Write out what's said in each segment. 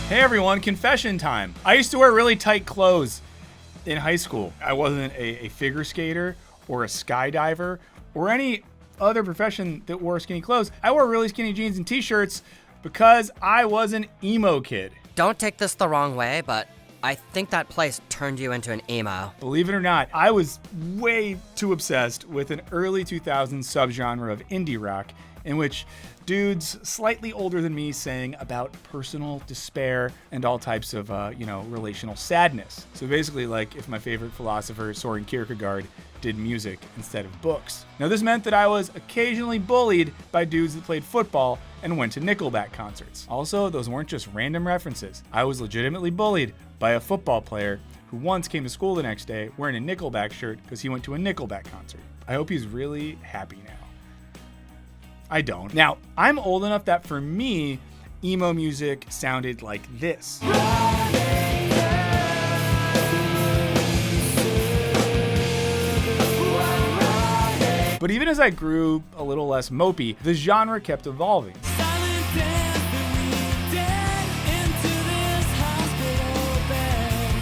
Hey everyone, confession time. I used to wear really tight clothes in high school. I wasn't a figure skater or a skydiver or any other profession that wore skinny clothes. I wore really skinny jeans and t-shirts because I was an emo kid. Don't take this the wrong way, but I think that place turned you into an emo. Believe it or not, I was way too obsessed with an early 2000s subgenre of indie rock in which dudes slightly older than me sang about personal despair and all types of, relational sadness. So basically, like if my favorite philosopher, Soren Kierkegaard, did music instead of books. Now this meant that I was occasionally bullied by dudes that played football and went to Nickelback concerts. Also, those weren't just random references. I was legitimately bullied by a football player who once came to school the next day wearing a Nickelback shirt because he went to a Nickelback concert. I hope he's really happy now. I don't. Now, I'm old enough that for me, emo music sounded like this. But even as I grew a little less mopey, the genre kept evolving.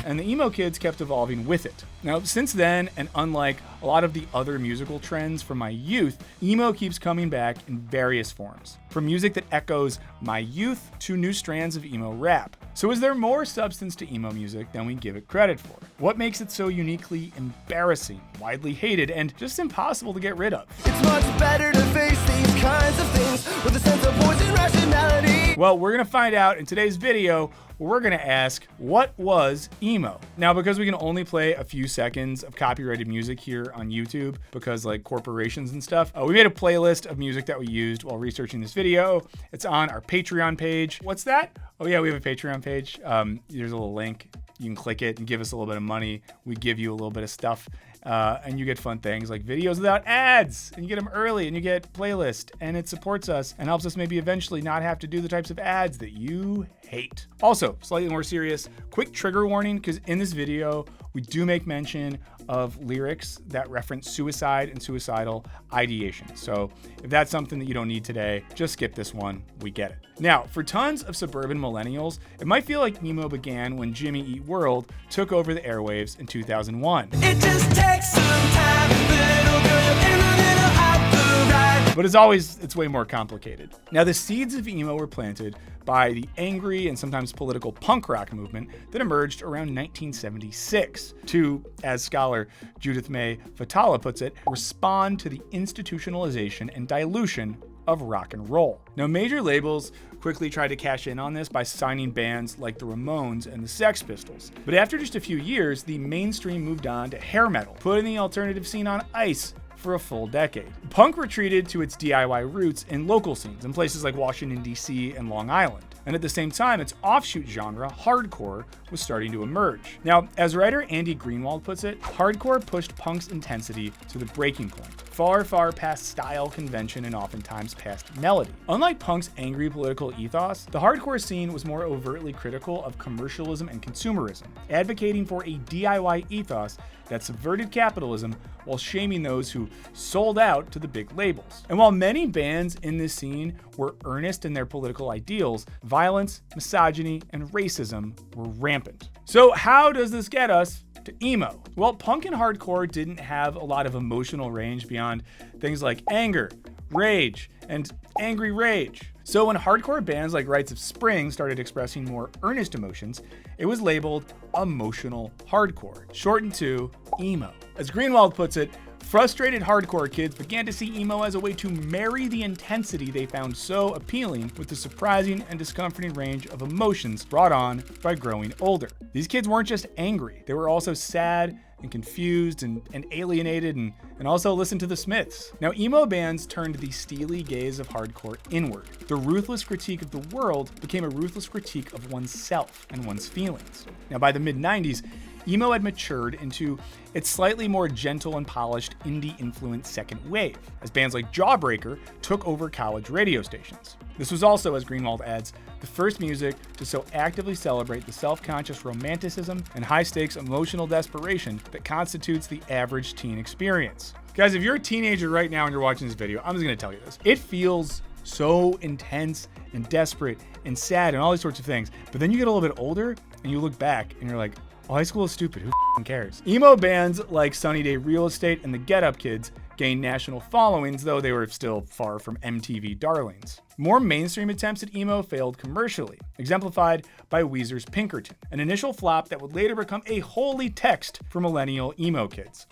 And the emo kids kept evolving with it. Now, since then, and unlike a lot of the other musical trends from my youth, emo keeps coming back in various forms. From music that echoes my youth to new strands of emo rap. So is there more substance to emo music than we give it credit for? What makes it so uniquely embarrassing, widely hated, and just impossible to get rid of? It's much better to face these kinds of things with a sense of voice and rationality. Well, we're gonna find out in today's video. We're gonna ask, what was emo? Now, because we can only play a few seconds of copyrighted music here on YouTube, because like corporations and stuff, we made a playlist of music that we used while researching this video. It's on our Patreon page. What's that? Oh yeah, we have a Patreon page. There's a little link. You can click it and give us a little bit of money. We give you a little bit of stuff. And you get fun things like videos without ads, and you get them early, and you get playlist, and it supports us and helps us maybe eventually not have to do the types of ads that you hate. Also, slightly more serious, quick trigger warning, because in this video, we do make mention of lyrics that reference suicide and suicidal ideation. So if that's something that you don't need today, just skip this one. We get it. Now, for tons of suburban millennials, it might feel like emo began when Jimmy Eat World took over the airwaves in 2001. It just takes some time, little girl, you're in a little out the ride. But as always, it's way more complicated. Now, the seeds of emo were planted by the angry and sometimes political punk rock movement that emerged around 1976 to, as scholar Judith May Fatala puts it, respond to the institutionalization and dilution of rock and roll. Now, major labels quickly tried to cash in on this by signing bands like the Ramones and the Sex Pistols. But after just a few years, the mainstream moved on to hair metal, putting the alternative scene on ice for a full decade. Punk retreated to its DIY roots in local scenes in places like Washington, D.C. and Long Island. And at the same time, its offshoot genre, hardcore, was starting to emerge. Now, as writer Andy Greenwald puts it, hardcore pushed punk's intensity to the breaking point, far, far past style, convention, and oftentimes past melody. Unlike punk's angry political ethos, the hardcore scene was more overtly critical of commercialism and consumerism, advocating for a DIY ethos that subverted capitalism while shaming those who sold out to the big labels. And while many bands in this scene were earnest in their political ideals, violence, misogyny, and racism were rampant. So how does this get us to emo? Well, punk and hardcore didn't have a lot of emotional range beyond things like anger, rage, and angry rage. So when hardcore bands like Rites of Spring started expressing more earnest emotions, it was labeled emotional hardcore, shortened to emo. As Greenwald puts it, frustrated hardcore kids began to see emo as a way to marry the intensity they found so appealing with the surprising and discomforting range of emotions brought on by growing older. These kids weren't just angry, they were also sad and confused and alienated and also listened to the Smiths. Now, emo bands turned the steely gaze of hardcore inward. The ruthless critique of the world became a ruthless critique of oneself and one's feelings. Now, by the mid-90s, emo had matured into its slightly more gentle and polished indie-influenced second wave, as bands like Jawbreaker took over college radio stations. This was also, as Greenwald adds, the first music to so actively celebrate the self-conscious romanticism and high-stakes emotional desperation that constitutes the average teen experience. Guys, if you're a teenager right now and you're watching this video, I'm just gonna tell you this. It feels so intense and desperate and sad and all these sorts of things. But then you get a little bit older and you look back and you're like, oh, high school is stupid. Who cares? Emo bands like Sunny Day Real Estate and the Get Up Kids gained national followings, though they were still far from MTV darlings. More mainstream attempts at emo failed commercially, exemplified by Weezer's Pinkerton, an initial flop that would later become a holy text for millennial emo kids.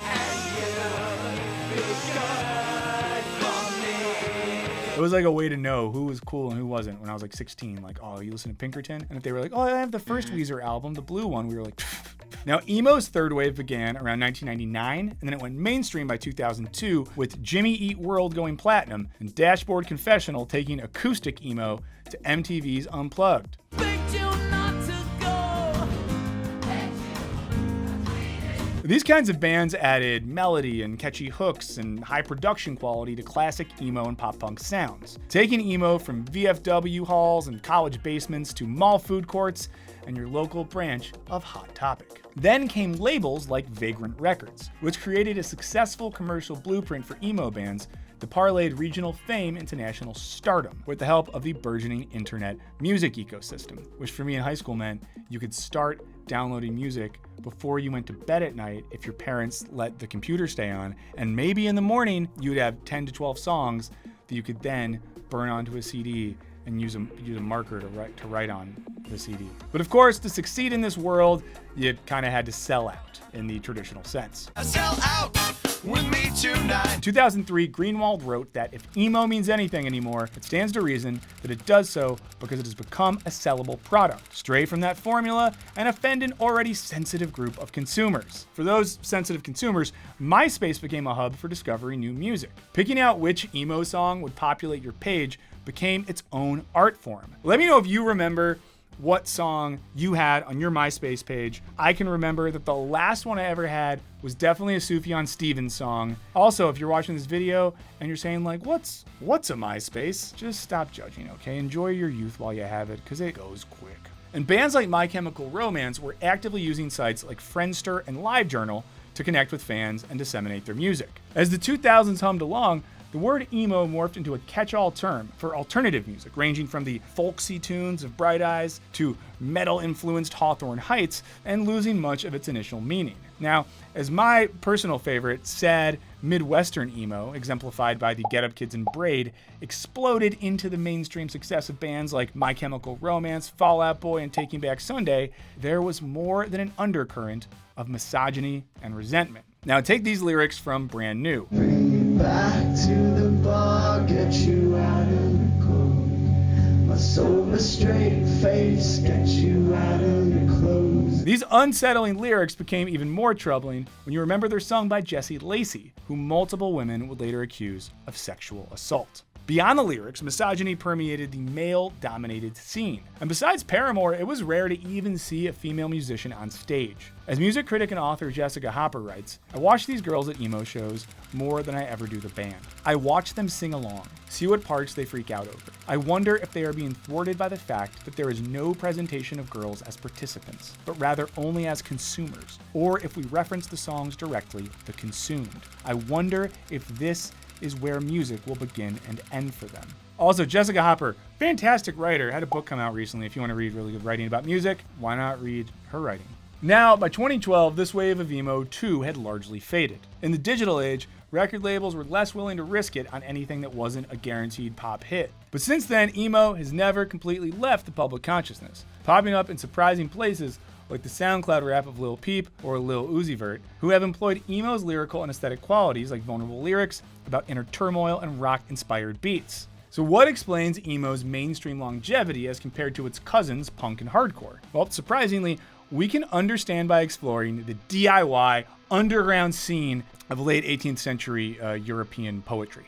It was like a way to know who was cool and who wasn't when I was like 16. Like, oh, you listen to Pinkerton? And if they were like, oh, I have the first Weezer album, the blue one, we were like, Now, emo's third wave began around 1999, and then it went mainstream by 2002 with Jimmy Eat World going platinum and Dashboard Confessional taking acoustic emo to MTV's Unplugged. These kinds of bands added melody and catchy hooks and high production quality to classic emo and pop punk sounds, taking emo from VFW halls and college basements to mall food courts and your local branch of Hot Topic. Then came labels like Vagrant Records, which created a successful commercial blueprint for emo bands that parlayed regional fame into national stardom with the help of the burgeoning internet music ecosystem, which for me in high school meant you could start downloading music before you went to bed at night if your parents let the computer stay on, and maybe in the morning you'd have 10 to 12 songs that you could then burn onto a CD and use a marker to write on the CD. But of course, to succeed in this world, you kind of had to sell out in the traditional sense. Sell out with me tonight. In 2003, Greenwald wrote that if emo means anything anymore, it stands to reason that it does so because it has become a sellable product, stray from that formula and offend an already sensitive group of consumers. For those sensitive consumers, MySpace became a hub for discovering new music. Picking out which emo song would populate your page became its own art form. Let me know if you remember what song you had on your MySpace page. I can remember that the last one I ever had was definitely a Sufjan Stevens song. Also, if you're watching this video and you're saying like, what's a MySpace? Just stop judging, okay? Enjoy your youth while you have it, because it goes quick. And bands like My Chemical Romance were actively using sites like Friendster and LiveJournal to connect with fans and disseminate their music. As the 2000s hummed along, the word emo morphed into a catch-all term for alternative music, ranging from the folksy tunes of Bright Eyes to metal-influenced Hawthorne Heights, and losing much of its initial meaning. Now, as my personal favorite, sad Midwestern emo, exemplified by the Get Up Kids and Braid, exploded into the mainstream success of bands like My Chemical Romance, Fall Out Boy, and Taking Back Sunday, there was more than an undercurrent of misogyny and resentment. Now, take these lyrics from Brand New. Back to the bar, get you out of the cold. My sober straight face, get you out of your clothes. These unsettling lyrics became even more troubling when you remember they're sung by Jessie Lacey, who multiple women would later accuse of sexual assault. Beyond the lyrics, misogyny permeated the male-dominated scene. And besides Paramore, it was rare to even see a female musician on stage. As music critic and author Jessica Hopper writes, I watch these girls at emo shows more than I ever do the band. I watch them sing along, see what parts they freak out over. I wonder if they are being thwarted by the fact that there is no presentation of girls as participants, but rather only as consumers, or if we reference the songs directly, the consumed. I wonder if this is where music will begin and end for them. Also, Jessica Hopper, fantastic writer, had a book come out recently. If you want to read really good writing about music, why not read her writing? Now, by 2012, this wave of emo too had largely faded. In the digital age, record labels were less willing to risk it on anything that wasn't a guaranteed pop hit. But since then, emo has never completely left the public consciousness, popping up in surprising places like the SoundCloud rap of Lil Peep or Lil Uzi Vert, who have employed emo's lyrical and aesthetic qualities like vulnerable lyrics about inner turmoil and rock-inspired beats. So what explains emo's mainstream longevity as compared to its cousins, punk and hardcore? Well, surprisingly, we can understand by exploring the DIY underground scene of late 18th century European poetry.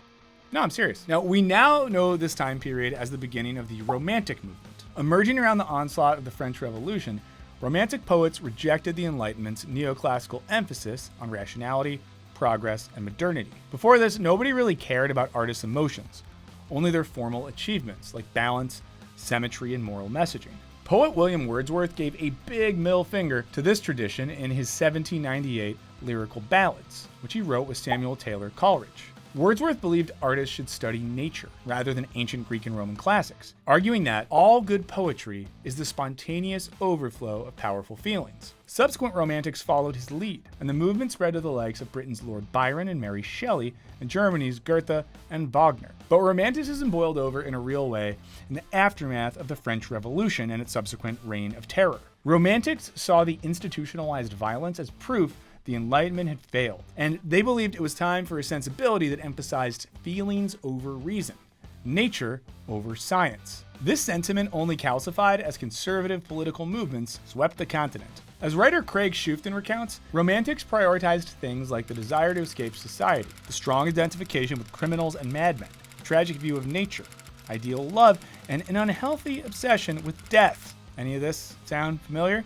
No, I'm serious. Now, we now know this time period as the beginning of the Romantic movement. Emerging around the onslaught of the French Revolution, Romantic poets rejected the Enlightenment's neoclassical emphasis on rationality, progress, and modernity. Before this, nobody really cared about artists' emotions, only their formal achievements like balance, symmetry, and moral messaging. Poet William Wordsworth gave a big middle finger to this tradition in his 1798 Lyrical Ballads, which he wrote with Samuel Taylor Coleridge. Wordsworth believed artists should study nature rather than ancient Greek and Roman classics, arguing that all good poetry is the spontaneous overflow of powerful feelings. Subsequent romantics followed his lead, and the movement spread to the likes of Britain's Lord Byron and Mary Shelley, and Germany's Goethe and Wagner. But Romanticism boiled over in a real way in the aftermath of the French Revolution and its subsequent reign of terror. Romantics saw the institutionalized violence as proof the Enlightenment had failed, and they believed it was time for a sensibility that emphasized feelings over reason, nature over science. This sentiment only calcified as conservative political movements swept the continent. As writer Craig Schuften recounts, Romantics prioritized things like the desire to escape society, the strong identification with criminals and madmen, a tragic view of nature, ideal love, and an unhealthy obsession with death. Any of this sound familiar?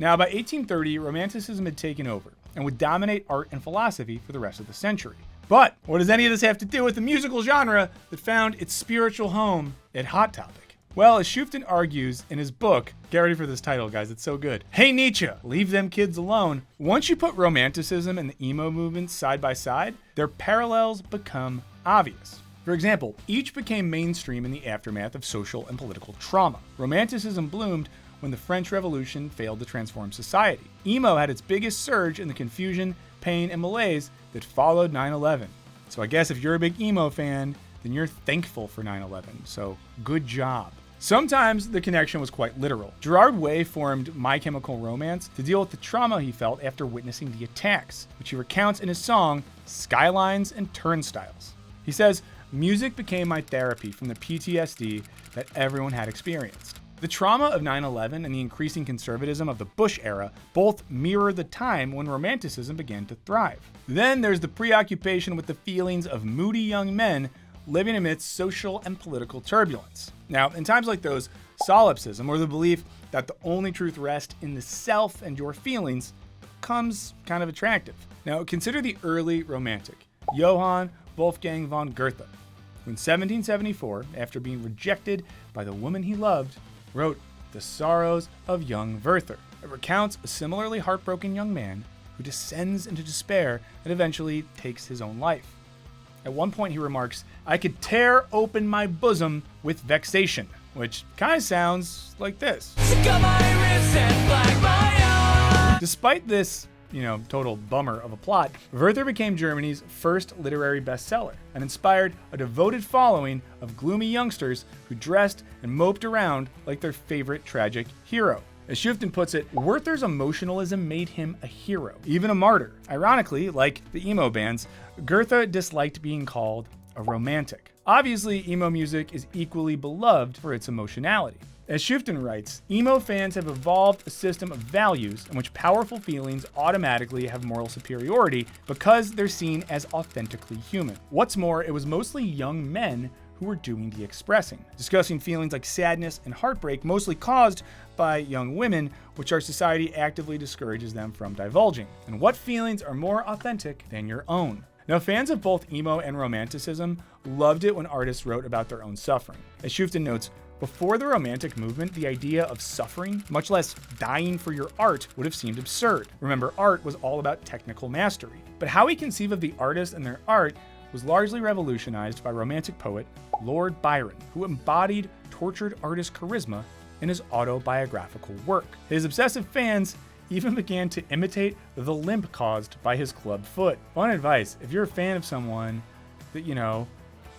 Now, by 1830, Romanticism had taken over and would dominate art and philosophy for the rest of the century. But what does any of this have to do with the musical genre that found its spiritual home at Hot Topic? Well, as Schuften argues in his book, get ready for this title, guys, it's so good. Hey Nietzsche, leave them kids alone. Once you put Romanticism and the emo movements side by side, their parallels become obvious. For example, each became mainstream in the aftermath of social and political trauma. Romanticism bloomed when the French Revolution failed to transform society. Emo had its biggest surge in the confusion, pain, and malaise that followed 9/11. So I guess if you're a big emo fan, then you're thankful for 9/11, so good job. Sometimes the connection was quite literal. Gerard Way formed My Chemical Romance to deal with the trauma he felt after witnessing the attacks, which he recounts in his song Skylines and Turnstiles. He says, "Music became my therapy from the PTSD that everyone had experienced." The trauma of 9/11 and the increasing conservatism of the Bush era both mirror the time when Romanticism began to thrive. Then there's the preoccupation with the feelings of moody young men living amidst social and political turbulence. Now, in times like those, solipsism, or the belief that the only truth rests in the self and your feelings, becomes kind of attractive. Now, consider the early Romantic, Johann Wolfgang von Goethe, who in 1774, after being rejected by the woman he loved, wrote The Sorrows of Young Werther. It recounts a similarly heartbroken young man who descends into despair and eventually takes his own life. At one point he remarks, "I could tear open my bosom with vexation," which kind of sounds like this. Despite this, total bummer of a plot, Werther became Germany's first literary bestseller and inspired a devoted following of gloomy youngsters who dressed and moped around like their favorite tragic hero. As Schuften puts it, Werther's emotionalism made him a hero, even a martyr. Ironically, like the emo bands, Goethe disliked being called a romantic. Obviously, emo music is equally beloved for its emotionality. As Schuften writes, emo fans have evolved a system of values in which powerful feelings automatically have moral superiority because they're seen as authentically human. What's more, it was mostly young men who were doing the expressing, discussing feelings like sadness and heartbreak, mostly caused by young women, which our society actively discourages them from divulging. And what feelings are more authentic than your own? Now, fans of both emo and romanticism loved it when artists wrote about their own suffering. As Schuften notes, before the Romantic movement, the idea of suffering, much less dying for your art, would have seemed absurd. Remember, art was all about technical mastery. But how we conceive of the artist and their art was largely revolutionized by Romantic poet Lord Byron, who embodied tortured artist charisma in his autobiographical work. His obsessive fans even began to imitate the limp caused by his club foot. Fun advice, if you're a fan of someone that,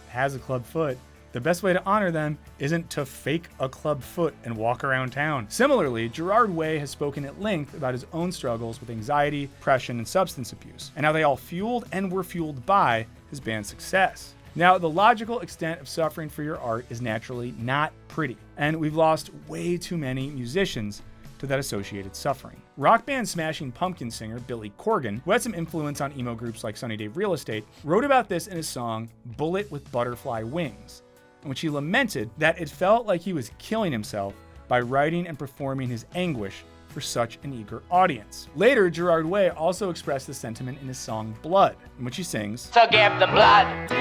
has a club foot, the best way to honor them isn't to fake a club foot and walk around town. Similarly, Gerard Way has spoken at length about his own struggles with anxiety, depression, and substance abuse, and how they all fueled and were fueled by his band's success. Now, the logical extent of suffering for your art is naturally not pretty, and we've lost way too many musicians to that associated suffering. Rock band Smashing Pumpkins singer Billy Corgan, who had some influence on emo groups like Sunny Day Real Estate, wrote about this in his song Bullet with Butterfly Wings, in which he lamented that it felt like he was killing himself by writing and performing his anguish for such an eager audience. Later, Gerard Way also expressed the sentiment in his song Blood, in which he sings, So give the blood,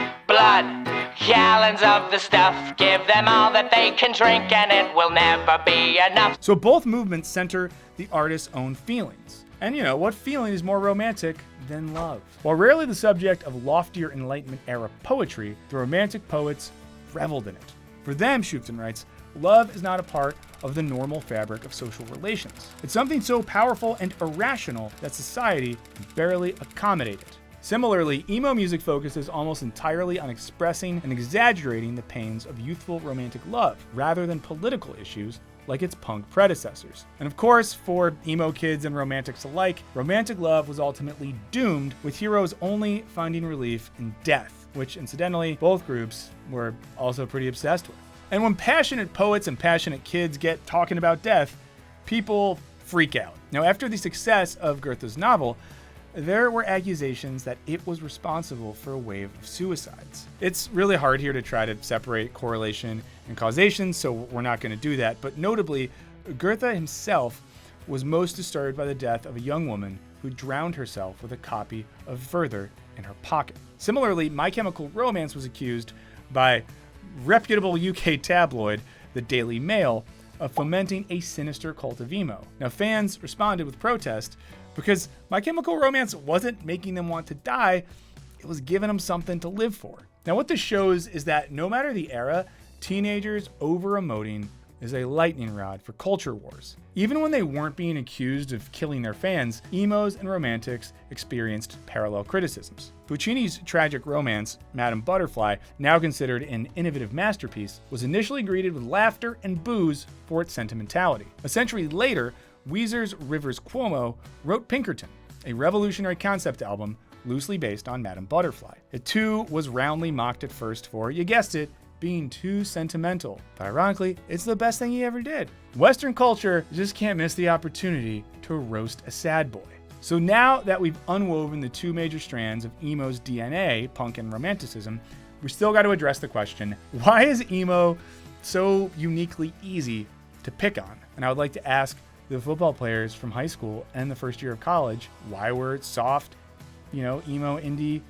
gallons of the stuff. Give them all that they can drink and it will never be enough. So both movements center the artist's own feelings. And what feeling is more romantic than love? While rarely the subject of loftier Enlightenment era poetry, the Romantic poets reveled in it. For them, Schuften writes, love is not a part of the normal fabric of social relations. It's something so powerful and irrational that society can barely accommodate it. Similarly, emo music focuses almost entirely on expressing and exaggerating the pains of youthful romantic love, rather than political issues like its punk predecessors. And of course, for emo kids and romantics alike, romantic love was ultimately doomed, with heroes only finding relief in death, which incidentally, both groups were also pretty obsessed with. And when passionate poets and passionate kids get talking about death, people freak out. Now, after the success of Goethe's novel, there were accusations that it was responsible for a wave of suicides. It's really hard here to try to separate correlation and causation, so we're not going to do that. But notably, Goethe himself was most disturbed by the death of a young woman who drowned herself with a copy of Werther in her pocket. Similarly, My Chemical Romance was accused by reputable UK tabloid, the Daily Mail, of fomenting a sinister cult of emo. Now, fans responded with protest because My Chemical Romance wasn't making them want to die, it was giving them something to live for. Now, what this shows is that no matter the era, teenagers over-emoting is a lightning rod for culture wars. Even when they weren't being accused of killing their fans, emos and romantics experienced parallel criticisms. Puccini's tragic romance, Madame Butterfly, now considered an innovative masterpiece, was initially greeted with laughter and boos for its sentimentality. A century later, Weezer's Rivers Cuomo wrote Pinkerton, a revolutionary concept album loosely based on Madame Butterfly. It too was roundly mocked at first for, you guessed it, being too sentimental. But ironically, it's the best thing he ever did. Western culture just can't miss the opportunity to roast a sad boy. So now that we've unwoven the two major strands of emo's DNA, punk and romanticism, we still got to address the question, why is emo so uniquely easy to pick on? And I would like to ask the football players from high school and the first year of college, why were soft, emo indie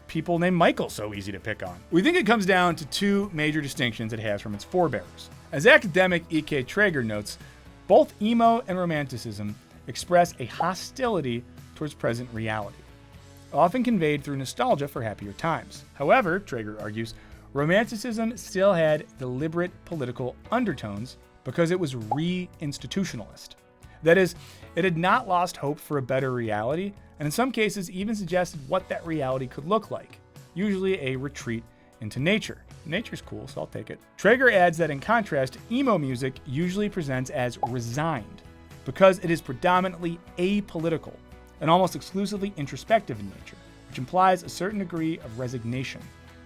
people named Michael so easy to pick on? We think it comes down to two major distinctions it has from its forebears. As academic E.K. Traeger notes, both emo and romanticism express a hostility towards present reality, often conveyed through nostalgia for happier times. However, Traeger argues, romanticism still had deliberate political undertones because it was re-institutionalist. That is, it had not lost hope for a better reality, and in some cases even suggested what that reality could look like, usually a retreat into nature. Nature's cool, so I'll take it. Traeger adds that in contrast, emo music usually presents as resigned, because it is predominantly apolitical and almost exclusively introspective in nature, which implies a certain degree of resignation,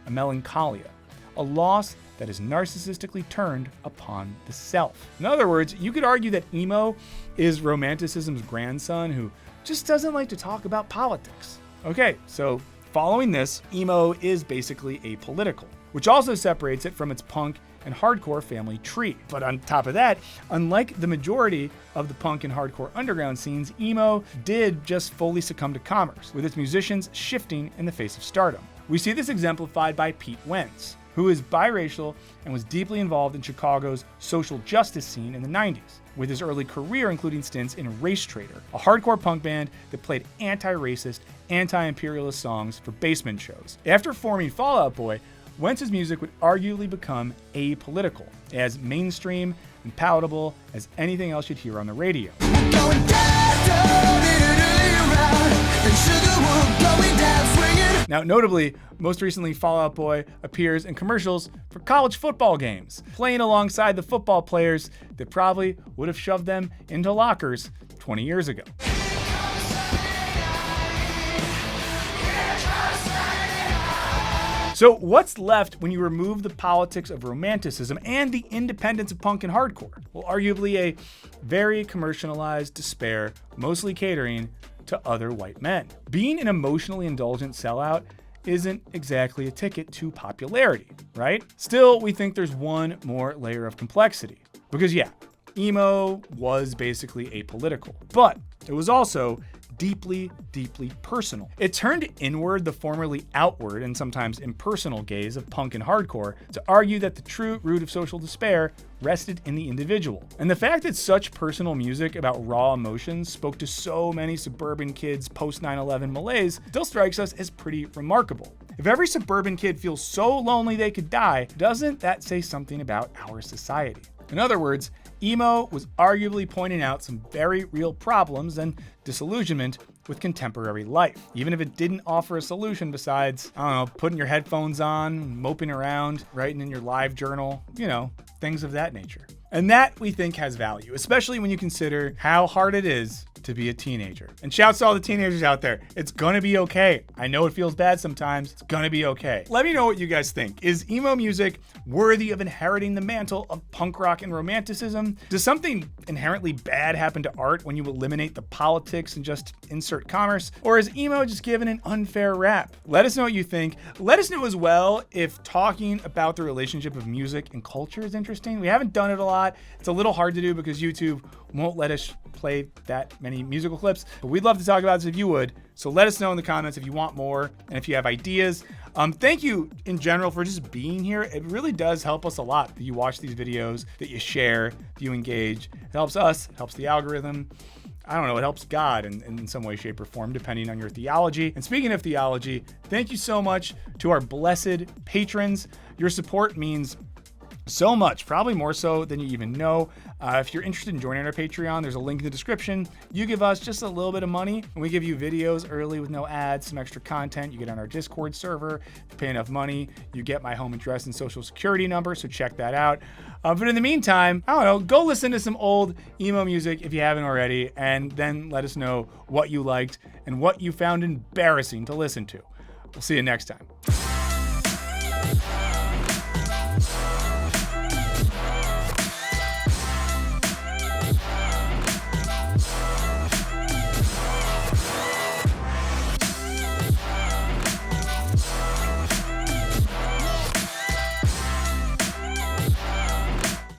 a melancholia, a loss that is narcissistically turned upon the self. In other words, you could argue that emo is romanticism's grandson who just doesn't like to talk about politics. Okay, so following this, emo is basically apolitical, which also separates it from its punk and hardcore family tree. But on top of that, unlike the majority of the punk and hardcore underground scenes, emo did just fully succumb to commerce, with its musicians shifting in the face of stardom. We see this exemplified by Pete Wentz, who is biracial and was deeply involved in Chicago's social justice scene in the 90s, with his early career including stints in Race Trader, a hardcore punk band that played anti-racist, anti-imperialist songs for basement shows. After forming Fall Out Boy, Wentz's music would arguably become apolitical, as mainstream and palatable as anything else you'd hear on the radio. Now, notably, most recently, Fall Out Boy appears in commercials for college football games, playing alongside the football players that probably would have shoved them into lockers 20 years ago. So what's left when you remove the politics of romanticism and the independence of punk and hardcore? Well, arguably a very commercialized despair, mostly catering to other white men. Being an emotionally indulgent sellout isn't exactly a ticket to popularity, right? Still, we think there's one more layer of complexity. Because yeah, emo was basically apolitical, but it was also deeply, deeply personal. It turned inward the formerly outward and sometimes impersonal gaze of punk and hardcore to argue that the true root of social despair rested in the individual. And the fact that such personal music about raw emotions spoke to so many suburban kids post 9/11 malaise still strikes us as pretty remarkable. If every suburban kid feels so lonely they could die, doesn't that say something about our society? In other words, emo was arguably pointing out some very real problems and disillusionment with contemporary life, even if it didn't offer a solution besides, I don't know, putting your headphones on, moping around, writing in your live journal, things of that nature. And that, we think, has value, especially when you consider how hard it is to be a teenager. And shouts to all the teenagers out there. It's gonna be okay. I know it feels bad sometimes. It's gonna be okay. Let me know what you guys think. Is emo music worthy of inheriting the mantle of punk rock and romanticism? Does something inherently bad happen to art when you eliminate the politics and just insert commerce? Or is emo just given an unfair rap? Let us know what you think. Let us know as well if talking about the relationship of music and culture is interesting. We haven't done it a lot. It's a little hard to do because YouTube won't let us play that many musical clips, but we'd love to talk about this if you would. So let us know in the comments if you want more and if you have ideas. Thank you in general for just being here. It really does help us a lot that you watch these videos, that you share, that you engage. It helps us, it helps the algorithm. I don't know, it helps God in some way, shape, or form, depending on your theology. And speaking of theology, thank you so much to our blessed patrons. Your support means so much, probably more so than you even know. If you're interested in joining our Patreon, there's a link in the description. You give us just a little bit of money, and we give you videos early with no ads, some extra content. You get on our Discord server. If you pay enough money, you get my home address and social security number, so check that out. But in the meantime, I don't know, go listen to some old emo music if you haven't already, and then let us know what you liked and what you found embarrassing to listen to. We'll see you next time.